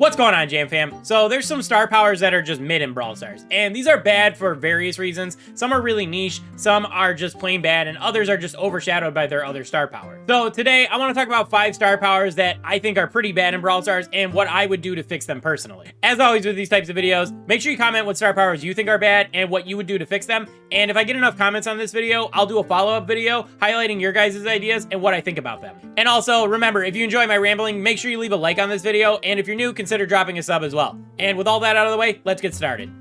What's going on, Jam fam? So there's some star powers that are just mid in Brawl Stars, and these are bad for various reasons. Some are really niche, some are just plain bad, and others are just overshadowed by their other star power. So today, I want to talk about 5 star powers that I think are pretty bad in Brawl Stars, and what I would do to fix them personally. As always with these types of videos, make sure you comment what star powers you think are bad, and what you would do to fix them, and if I get enough comments on this video, I'll do a follow-up video highlighting your guys' ideas and what I think about them. And also, remember, if you enjoy my rambling, make sure you leave a like on this video, and if you're new, consider dropping a sub as well. And with all that out of the way, let's get started.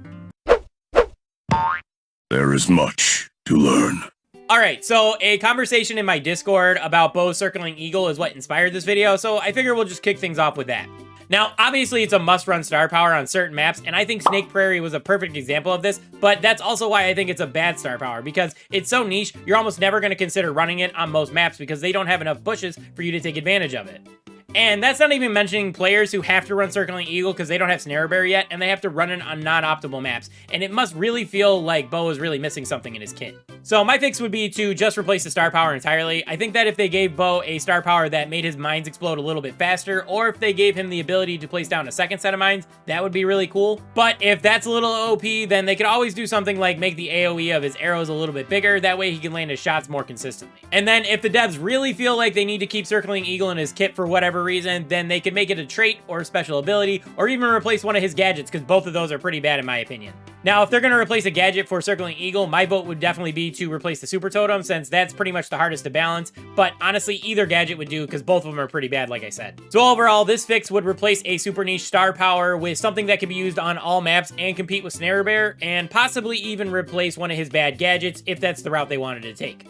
There is much to learn. Alright, so a conversation in my Discord about Bo circling Eagle is what inspired this video, so I figure we'll just kick things off with that. Now, obviously it's a must-run star power on certain maps, and I think Snake Prairie was a perfect example of this, but that's also why I think it's a bad star power, because it's so niche, you're almost never going to consider running it on most maps because they don't have enough bushes for you to take advantage of it. And that's not even mentioning players who have to run Circling Eagle because they don't have Snare Bear yet, and they have to run it on non-optimal maps. And it must really feel like Bo is really missing something in his kit. So my fix would be to just replace the star power entirely. I think that if they gave Bo a star power that made his mines explode a little bit faster, or if they gave him the ability to place down a second set of mines, that would be really cool. But if that's a little OP, then they could always do something like make the AoE of his arrows a little bit bigger. That way he can land his shots more consistently. And then if the devs really feel like they need to keep Circling Eagle in his kit for whatever reason, then they could make it a trait or a special ability, or even replace one of his gadgets, because both of those are pretty bad in my opinion. Now, if they're going to replace a gadget for Circling Eagle, my vote would definitely be to replace the Super Totem, since that's pretty much the hardest to balance, but honestly, either gadget would do, because both of them are pretty bad, like I said. So overall, this fix would replace a super niche star power with something that can be used on all maps and compete with Snare Bear, and possibly even replace one of his bad gadgets, if that's the route they wanted to take.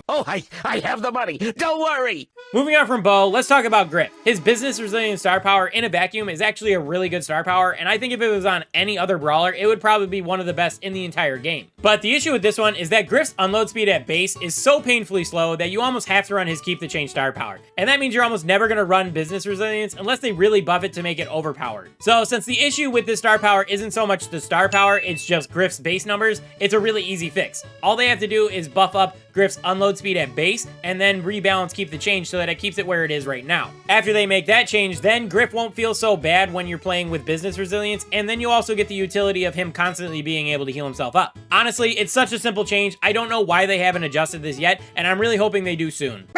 Oh, I have the money. Don't worry. Moving on from Bo, let's talk about Griff. His business resilient star power in a vacuum is actually a really good star power, and I think if it was on any other brawler, it would probably be one of the best in the entire game. But the issue with this one is that Griff's unload speed at base is so painfully slow that you almost have to run his Keep the Change star power. And that means you're almost never going to run business resilience unless they really buff it to make it overpowered. So since the issue with this star power isn't so much the star power, it's just Griff's base numbers, it's a really easy fix. All they have to do is buff up Griff's unload speed at base, and then rebalance Keep the Change so that it keeps it where it is right now. After they make that change, then Griff won't feel so bad when you're playing with business resilience, and then you also get the utility of him constantly being able to heal himself up. Honestly, it's such a simple change. I don't know why they haven't adjusted this yet, and I'm really hoping they do soon.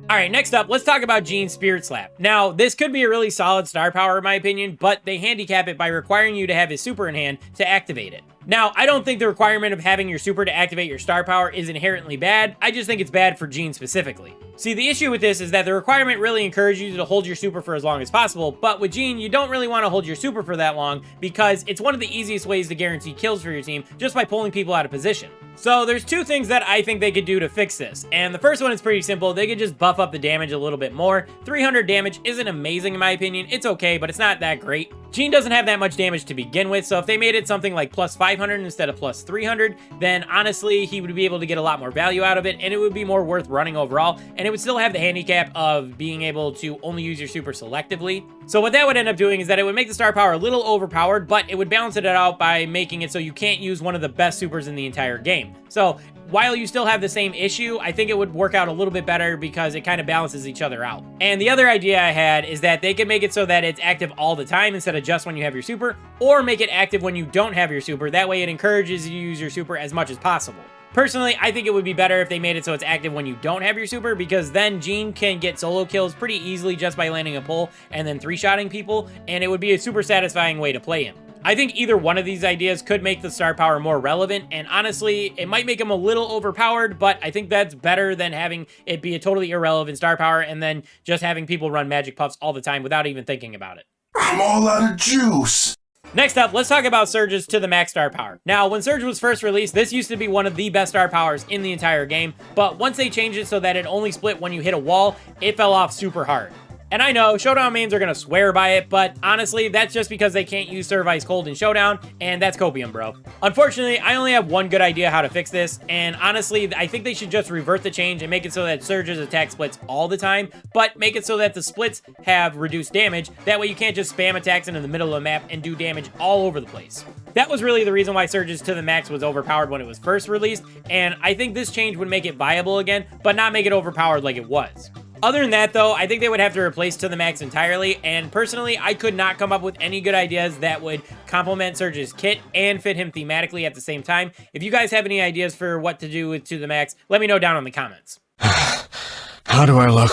Alright, next up, let's talk about Jean's Spirit Slap. Now, this could be a really solid star power in my opinion, but they handicap it by requiring you to have his super in hand to activate it. Now, I don't think the requirement of having your super to activate your star power is inherently bad, I just think it's bad for Jean specifically. See, the issue with this is that the requirement really encourages you to hold your super for as long as possible, but with Jean, you don't really want to hold your super for that long because it's one of the easiest ways to guarantee kills for your team just by pulling people out of position. So there's 2 things that I think they could do to fix this, and the first one is pretty simple. They could just buff up the damage a little bit more. 300 damage isn't amazing in my opinion, it's okay, but it's not that great. Jean doesn't have that much damage to begin with, so if they made it something like plus 500 instead of plus 300, then honestly, he would be able to get a lot more value out of it, and it would be more worth running overall, and it would still have the handicap of being able to only use your super selectively. So what that would end up doing is that it would make the star power a little overpowered, but it would balance it out by making it so you can't use one of the best supers in the entire game. So while you still have the same issue, I think it would work out a little bit better because it kind of balances each other out. And the other idea I had is that they could make it so that it's active all the time instead of just when you have your super, or make it active when you don't have your super. That way it encourages you to use your super as much as possible. Personally, I think it would be better if they made it so it's active when you don't have your super, because then Jean can get solo kills pretty easily just by landing a pull and then 3-shotting people, and it would be a super satisfying way to play him. I think either one of these ideas could make the star power more relevant, and honestly, it might make him a little overpowered, but I think that's better than having it be a totally irrelevant star power and then just having people run magic puffs all the time without even thinking about it. I'm all out of juice. Next up, let's talk about Surge's to the max star power. Now, when Surge was first released, this used to be one of the best star powers in the entire game, but once they changed it so that it only split when you hit a wall, it fell off super hard. And I know, Showdown mains are going to swear by it, but honestly, that's just because they can't use Serve Ice Cold in Showdown, and that's copium, bro. Unfortunately, I only have one good idea how to fix this, and honestly, I think they should just revert the change and make it so that Surge's attack splits all the time, but make it so that the splits have reduced damage. That way you can't just spam attacks into the middle of the map and do damage all over the place. That was really the reason why Surge's to the max was overpowered when it was first released, and I think this change would make it viable again, but not make it overpowered like it was. Other than that, though, I think they would have to replace To The Max entirely, and personally, I could not come up with any good ideas that would complement Surge's kit and fit him thematically at the same time. If you guys have any ideas for what to do with To The Max, let me know down in the comments. How do I look?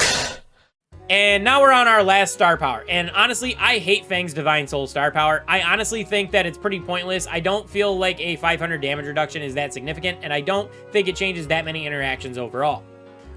And now we're on our last star power, and honestly, I hate Fang's Divine Soul star power. I honestly think that it's pretty pointless. I don't feel like a 500 damage reduction is that significant, and I don't think it changes that many interactions overall.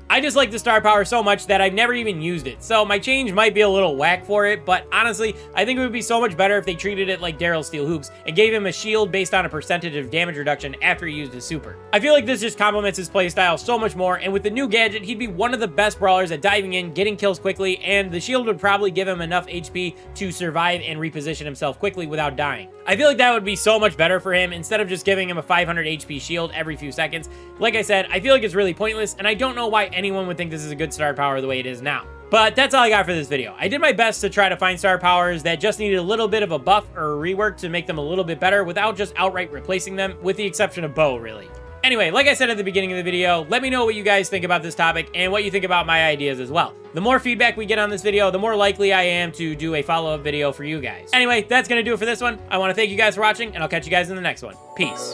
I just like the star power so much that I've never even used it, so my change might be a little whack for it, but honestly, I think it would be so much better if they treated it like Daryl's Steel Hoops and gave him a shield based on a percentage of damage reduction after he used his super. I feel like this just complements his playstyle so much more, and with the new gadget, he'd be one of the best brawlers at diving in, getting kills quickly, and the shield would probably give him enough HP to survive and reposition himself quickly without dying. I feel like that would be so much better for him instead of just giving him a 500 HP shield every few seconds. Like I said, I feel like it's really pointless, and I don't know why anyone would think this is a good star power the way it is now. But that's all I got for this video. I did my best to try to find star powers that just needed a little bit of a buff or a rework to make them a little bit better without just outright replacing them, with the exception of Bo, really. Anyway, like I said at the beginning of the video, let me know what you guys think about this topic and what you think about my ideas as well. The more feedback we get on this video, the more likely I am to do a follow-up video for you guys. Anyway, that's gonna do it for this one. I want to thank you guys for watching, and I'll catch you guys in the next one. Peace.